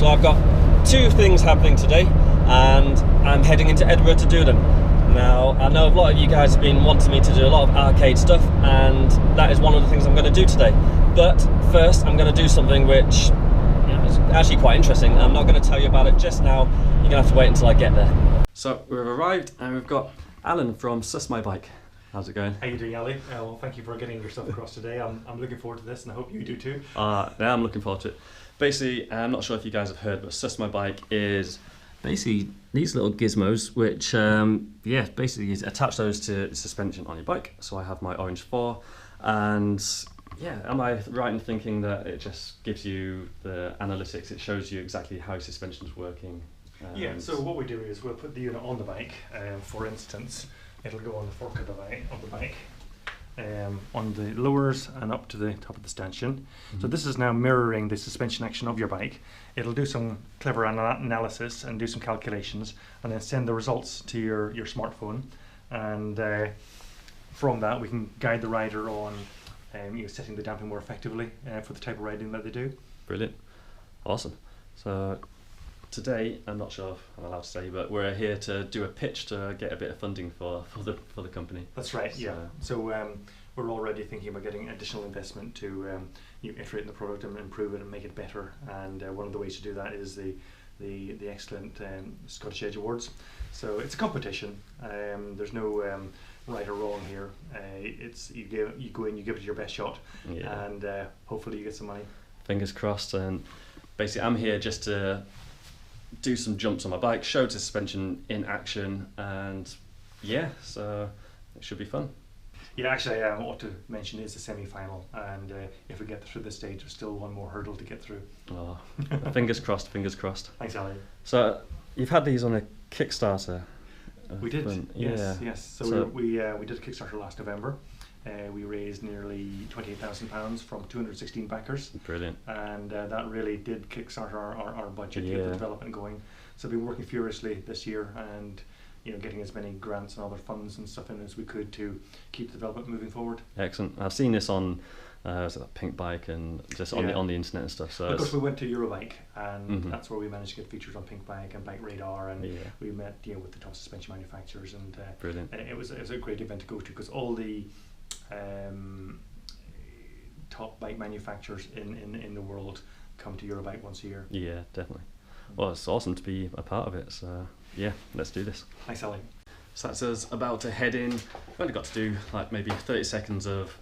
So I've got two things happening today, and I'm heading into Edinburgh to do them. Now, I know a lot of you guys have been wanting me to do a lot of arcade stuff, and that is one of the things I'm going to do today. But first, I'm going to do something which is actually quite interesting. I'm not going to tell you about it just now. You're going to have to wait until I get there. So we've arrived, and we've got Alan from Veloeye Bike. How's it going? How you doing, Ali? Well, thank you for getting your stuff across today. I'm looking forward to this, and I hope you do too. Yeah, I'm looking forward to it. Basically, I'm not sure if you guys have heard, but Veloeye Bike is basically these little gizmos, which basically you attach those to suspension on your bike. So I have my Orange 4, and yeah, am I right in thinking that it just gives you the analytics? It shows you exactly how suspension's working. Yeah. So what we do is we'll put the unit on the bike. For instance, it'll go on the fork of the bike. On the lowers and up to the top of the stanchion. Mm-hmm. So this is now mirroring the suspension action of your bike. It'll do some clever analysis and do some calculations, and then send the results to your smartphone. And from that, we can guide the rider on setting the damping more effectively for the type of riding that they do. Brilliant, awesome. So today, I'm not sure if I'm allowed to say, but we're here to do a pitch to get a bit of funding for the company. That's right, yeah. So we're already thinking about getting additional investment to iterate in the product and improve it and make it better. And one of the ways to do that is the excellent Scottish Edge Awards. So it's a competition. There's no right or wrong here. It's you go in, you give it your best shot, and hopefully you get some money. Fingers crossed. And basically, I'm here just to do some jumps on my bike, show the suspension in action, and yeah, so it should be fun. Yeah, actually, what I want to mention is the semi-final, and if we get through this stage, there's still one more hurdle to get through. Oh, fingers crossed, fingers crossed. Thanks, Ali. So you've had these on a Kickstarter. We did, yes. So we did a Kickstarter last November. We raised nearly £28,000 from 216 backers. Brilliant. And that really did kickstart our budget, get the development going. So we've been working furiously this year, and getting as many grants and other funds and stuff in as we could to keep the development moving forward. Excellent. I've seen this on Pink Bike and just on the internet and stuff. So of course, we went to Eurobike, and that's where we managed to get featured on Pink Bike and Bike Radar, and we met with the top suspension manufacturers, and brilliant. And it was a great event to go to, because all the top bike manufacturers in the world come to Eurobike once a year. Yeah, definitely. Well, it's awesome to be a part of it, so yeah, let's do this. Thanks, Ali. So that's us about to head in. We've only got to do like maybe 30 seconds of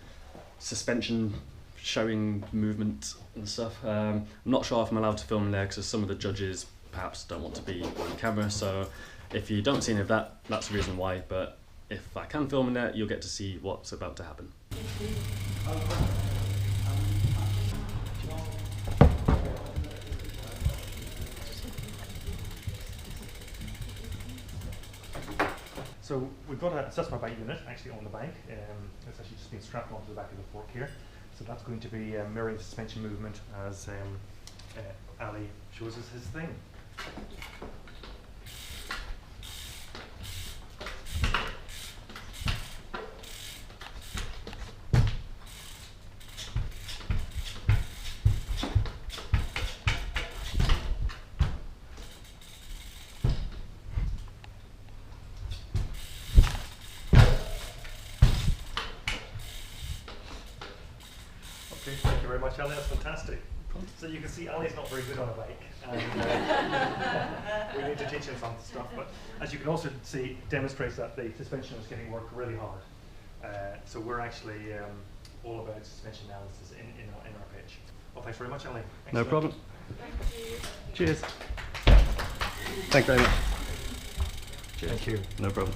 suspension showing movement and stuff. I'm not sure if I'm allowed to film in there because some of the judges perhaps don't want to be on camera, so if you don't see any of that, that's the reason why, but if I can film in there, you'll get to see what's about to happen. So we've got a Veloeye Bike unit actually on the bike. It's actually just been strapped onto the back of the fork here. So that's going to be mirroring the suspension movement as Ali shows us his thing. Okay, thank you very much, Ali. That's fantastic. So you can see Ali's not very good on a bike, and we need to teach him some stuff. But as you can also see, it demonstrates that the suspension is getting worked really hard. So we're actually all about suspension analysis in our pitch. Well, thanks very much, Ali. Excellent. No problem. Thank you. Cheers. Thanks very much. Cheers. Thank you. No problem.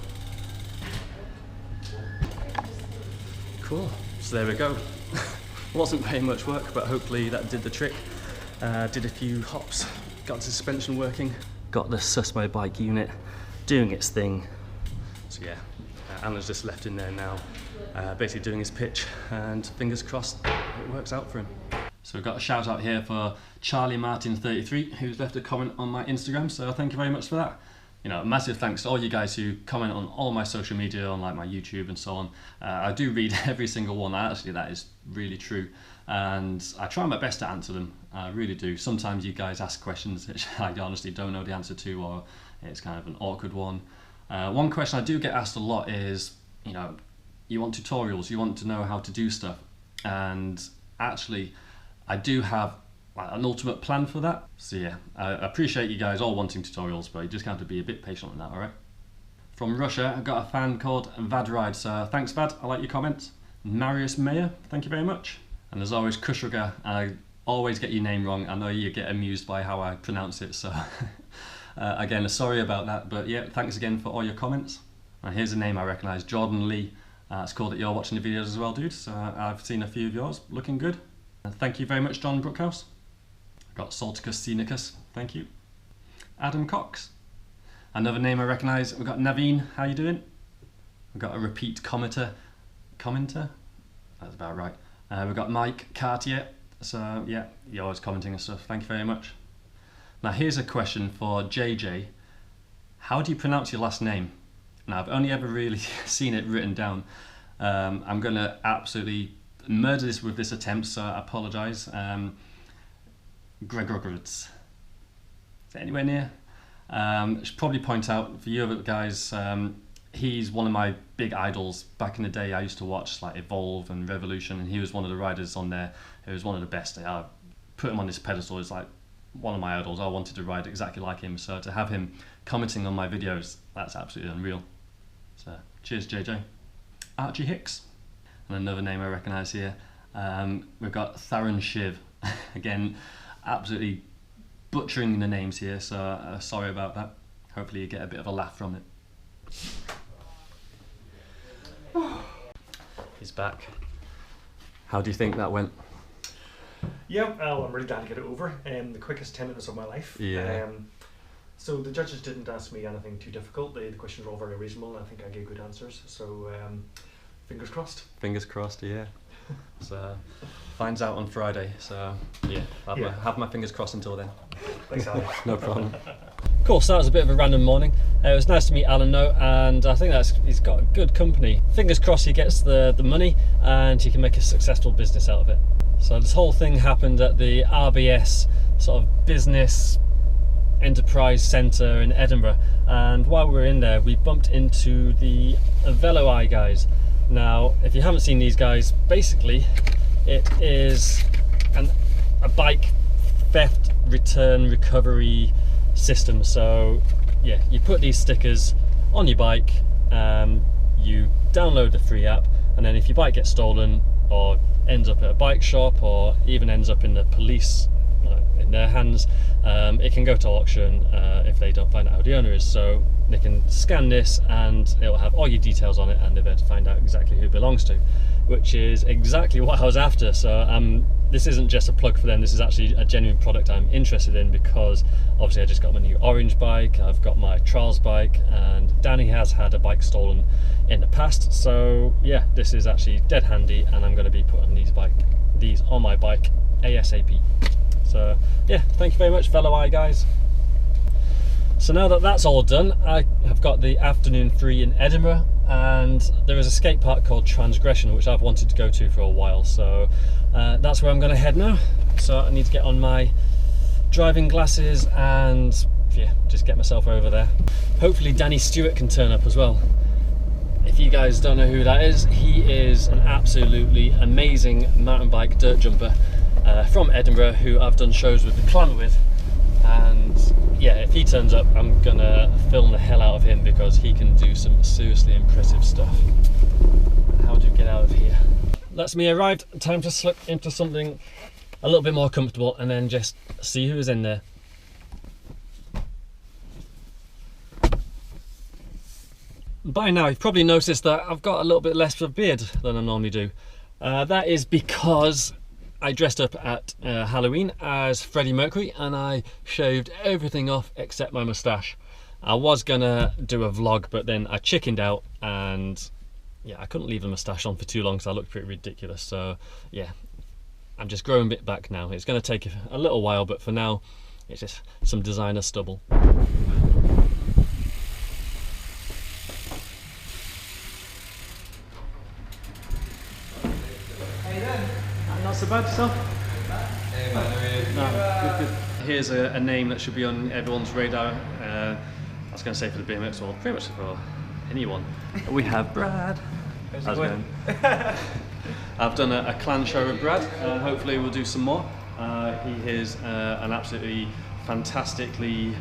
Cool. So there we go. Wasn't very much work, but hopefully that did the trick. Did a few hops, got the suspension working, got the Veloeye Bike unit doing its thing. So yeah, Alan's just left in there now, basically doing his pitch, and fingers crossed it works out for him. So we've got a shout out here for Charlie Martin 33, who's left a comment on my Instagram, so thank you very much for that. Massive thanks to all you guys who comment on all my social media, on like my YouTube and so on. I do read every single one. Actually, that is really true. and I try my best to answer them. I really do. Sometimes you guys ask questions which I honestly don't know the answer to, or it's kind of an awkward one. One question I do get asked a lot is, you know, you want tutorials, you want to know how to do stuff, and actually I do have an ultimate plan for that. So yeah, I appreciate you guys all wanting tutorials, but you just have to be a bit patient on that, alright? From Russia, I've got a fan called Vadride, so thanks Vad, I like your comments. Marius Mayer, thank you very much. And there's always Kushuga, I always get your name wrong. I know you get amused by how I pronounce it, so again, sorry about that, but yeah, thanks again for all your comments. And here's a name I recognise, Jordan Lee. It's cool that you're watching the videos as well, dude, so I've seen a few of yours, looking good. And thank you very much, John Brookhouse. Got Salticus Scenicus, thank you. Adam Cox. Another name I recognise, we've got Naveen, how you doing? We've got a repeat commenter? That's about right. We've got Mike Cartier, so yeah, you're always commenting and stuff, thank you very much. Now here's a question for JJ. How do you pronounce your last name? Now I've only ever really seen it written down. I'm going to absolutely murder this with this attempt, so I apologise. Gregorgrids. Is it anywhere near? Should probably point out for you other guys, he's one of my big idols. Back in the day I used to watch like Evolve and Revolution, and he was one of the riders on there. He was one of the best. I put him on this pedestal as like one of my idols. I wanted to ride exactly like him, so to have him commenting on my videos, that's absolutely unreal. So cheers JJ. Archie Hicks, and another name I recognise here. We've got Tharon Shiv. Again, absolutely butchering the names here, so sorry about that. Hopefully you get a bit of a laugh from it. He's back. How do you think that went? Yeah, well, I'm really glad to get it over. The quickest 10 minutes of my life. Yeah. So the judges didn't ask me anything too difficult. The questions were all very reasonable, and I think I gave good answers. So fingers crossed. Fingers crossed, yeah. So finds out on Friday. So yeah, have my fingers crossed until then. Thanks, Alan. No problem. Cool, so that was a bit of a random morning. It was nice to meet Alan though, and I think he's got good company. Fingers crossed he gets the money and he can make a successful business out of it. So this whole thing happened at the RBS sort of business enterprise centre in Edinburgh, and while we were in there we bumped into the Veloeye guys. Now if you haven't seen these guys, basically it is a bike theft return recovery system. So yeah, you put these stickers on your bike, you download the free app, and then if your bike gets stolen or ends up at a bike shop or even ends up in the police in their hands, it can go to auction if they don't find out who the owner is. So they can scan this and it'll have all your details on it, and they'll be able to find out exactly who it belongs to, which is exactly what I was after. So this isn't just a plug for them, this is actually a genuine product I'm interested in, because obviously I just got my new orange bike, I've got my trials bike, and Danny has had a bike stolen in the past. So yeah, this is actually dead handy, and I'm going to be putting these on my bike ASAP. So yeah, thank you very much Veloeye guys. So now that that's all done, I have got the afternoon free in Edinburgh, and there is a skate park called Transgression which I've wanted to go to for a while, so that's where I'm going to head now. So I need to get on my driving glasses and yeah, just get myself over there. Hopefully Danny Stewart can turn up as well. If you guys don't know who that is, he is an absolutely amazing mountain bike dirt jumper from Edinburgh who I've done shows with the Climate with, and yeah, if he turns up I'm gonna film the hell out of him because he can do some seriously impressive stuff. How do you get out of here? That's me arrived, time to slip into something a little bit more comfortable and then just see who's in there. By now you've probably noticed that I've got a little bit less of a beard than I normally do. That is because I dressed up at Halloween as Freddie Mercury and I shaved everything off except my moustache. I was gonna do a vlog, but then I chickened out, and yeah, I couldn't leave the moustache on for too long because I looked pretty ridiculous. So yeah, I'm just growing a bit back now. It's gonna take a little while, but for now it's just some designer stubble. so bad yourself? No, good. Here's a name that should be on everyone's radar. I was going to say for the BMX world, pretty much for anyone. We have Brad. How's it going? I've done a clan show with Brad, and hopefully we'll do some more. He is an absolutely fantastically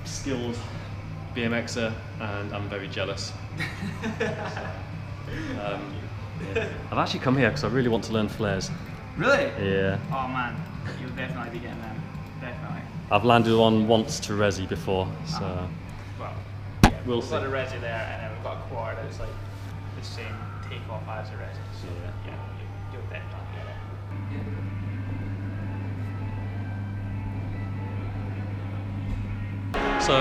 skilled BMXer, and I'm very jealous. Yeah. I've actually come here because I really want to learn flares. Really? Yeah. Oh man, you'll definitely be getting them. Definitely. I've landed on once to Resi before, so well, yeah, we'll we've see. got a Resi there, and then we've got a quad that's like the same takeoff as a Resi. So yeah, you'll definitely get it. So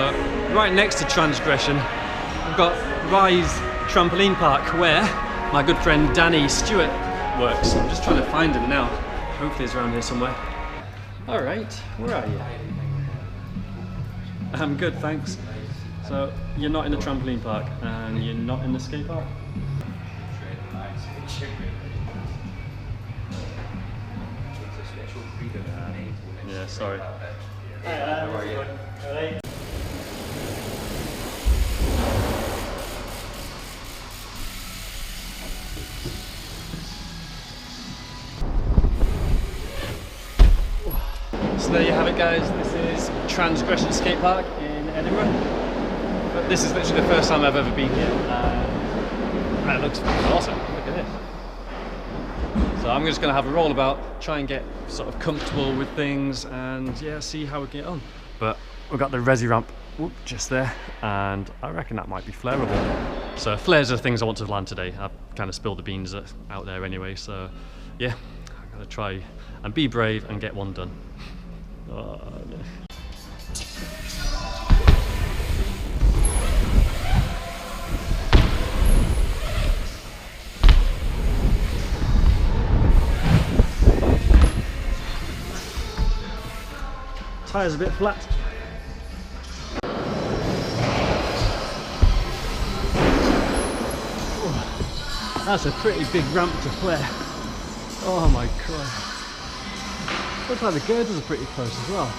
right next to Transgression, we've got Rise Trampoline Park, where my good friend Danny Stewart works. I'm just trying to find him now. Hopefully he's around here somewhere. All right, where are you? I'm good, thanks. So you're not in the trampoline park and you're not in the skate park? Yeah, sorry. How are you? So there you have it, guys. This is Transgression Skatepark in Edinburgh. But this is literally the first time I've ever been here. And it looks awesome. Look at this. So I'm just going to have a roll about, try and get sort of comfortable with things, and yeah, see how we get on. But we've got the Resi ramp just there, and I reckon that might be flareable. So flares are things I want to land today. I've kind of spilled the beans out there anyway, so yeah, I'm going to try and be brave and get one done. Oh, no. Tire's a bit flat. Oh, that's a pretty big ramp to flare. Oh my god. Looks like the girders are pretty close as well.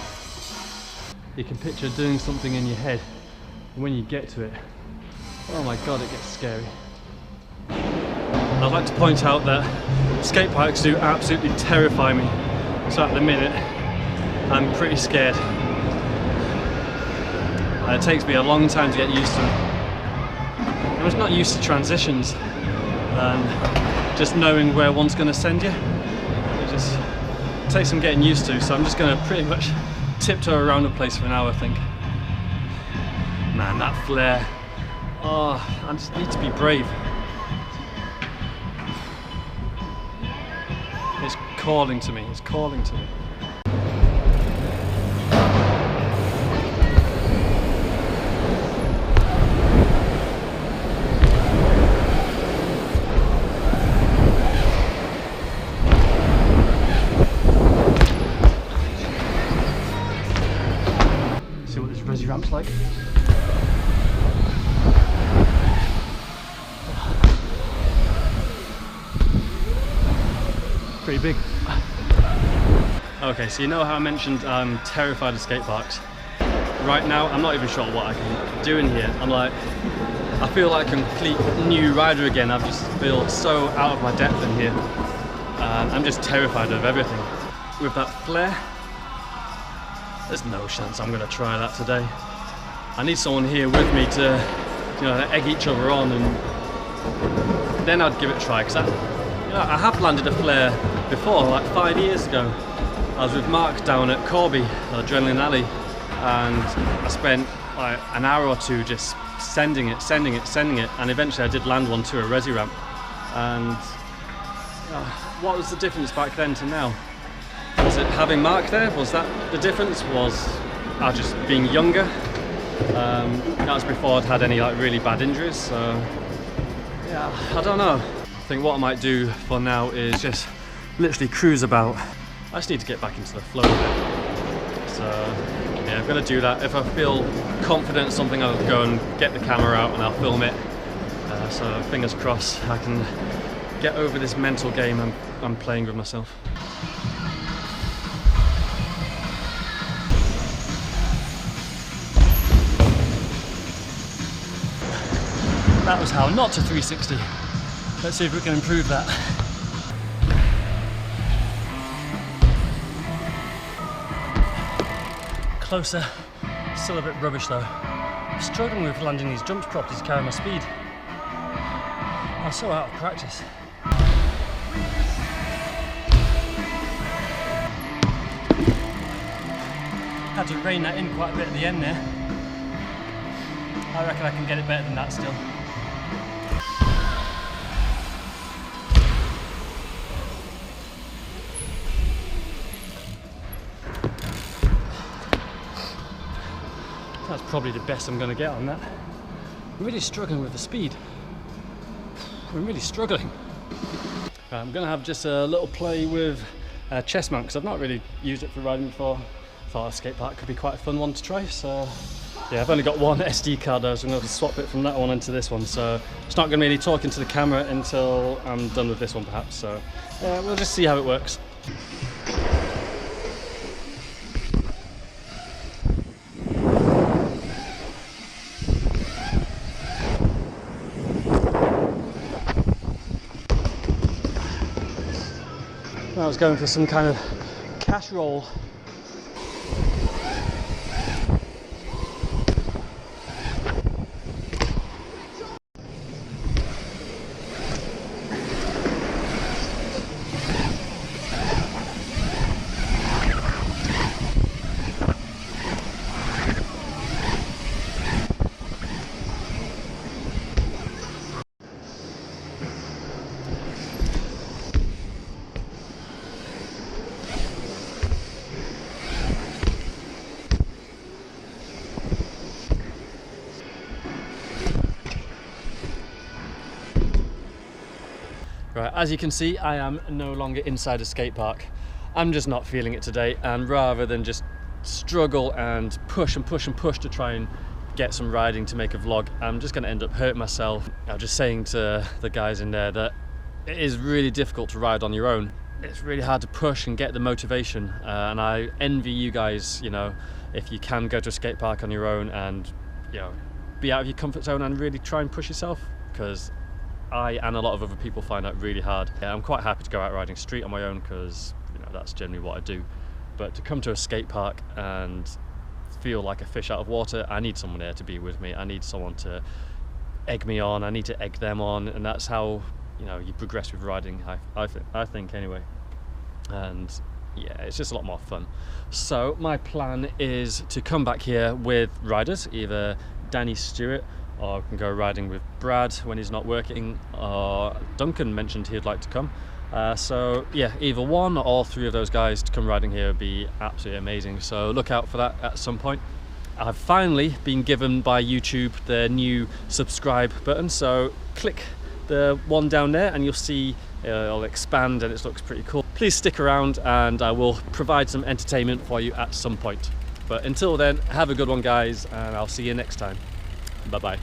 You can picture doing something in your head, and when you get to it, oh my god, it gets scary. I'd like to point out that skate parks do absolutely terrify me. So at the minute, I'm pretty scared. It takes me a long time to get used to it. I'm just not used to transitions and just knowing where one's going to send you. It just takes some getting used to, so I'm just going to pretty much tiptoe around the place for an hour, I think. Man, that flare. Oh, I just need to be brave. It's calling to me, it's calling to me. See what this Resi ramp's like. Pretty big. Okay, so you know how I mentioned I'm terrified of skate parks. Right now, I'm not even sure what I can do in here. I feel like a complete new rider again. I just feel so out of my depth in here. I'm just terrified of everything. With that flare, there's no chance I'm gonna try that today. I need someone here with me to, you know, egg each other on, and then I'd give it a try. Because I have landed a flare before, like 5 years ago. I was with Mark down at Corby, Adrenaline Alley, and I spent like an hour or two just sending it, and eventually I did land one to a Resi ramp. And what was the difference back then to now? Was it having Mark there? Was that the difference? Was I just being younger? That was before I'd had any like really bad injuries, so yeah, I don't know. I think what I might do for now is just literally cruise about. I just need to get back into the flow of it. So yeah, I'm going to do that. If I feel confident in something, I'll go and get the camera out and I'll film it. So fingers crossed I can get over this mental game I'm playing with myself. That was how not to 360. Let's see if we can improve that. Closer, still a bit rubbish though. I'm struggling with landing these jumps properly to carry my speed. I'm so out of practice. Had to rein that in quite a bit at the end there. I reckon I can get it better than that still. That's probably the best I'm going to get on that. I'm really struggling with the speed. I'm really struggling. I'm going to have just a little play with chest mount because I've not really used it for riding before. Thought a skate park could be quite a fun one to try. So yeah, I've only got one SD card though, so I'm going to swap it from that one into this one. So it's not going to be any talking to the camera until I'm done with this one perhaps. So we'll just see how it works. I was going for some kind of cash roll. Right, as you can see, I am no longer inside a skate park. I'm just not feeling it today, and rather than just struggle and push and push and push to try and get some riding to make a vlog, I'm just going to end up hurting myself. I was just saying to the guys in there that it is really difficult to ride on your own. It's really hard to push and get the motivation, and I envy you guys, you know, if you can go to a skate park on your own and, you know, be out of your comfort zone and really try and push yourself, because I and a lot of other people find that really hard. Yeah, I'm quite happy to go out riding street on my own because, you know, that's generally what I do. But to come to a skate park and feel like a fish out of water, I need someone there to be with me. I need someone to egg me on. I need to egg them on, and that's how, you know, you progress with riding. I think anyway. And yeah, it's just a lot more fun. So my plan is to come back here with riders, either Danny Stewart, or I can go riding with Brad when he's not working, or Duncan mentioned he'd like to come. So yeah, either one or all three of those guys to come riding here would be absolutely amazing. So look out for that at some point. I've finally been given by YouTube the new subscribe button, so click the one down there and you'll see it'll expand and it looks pretty cool. Please stick around and I will provide some entertainment for you at some point. But until then, have a good one guys, and I'll see you next time. Bye bye.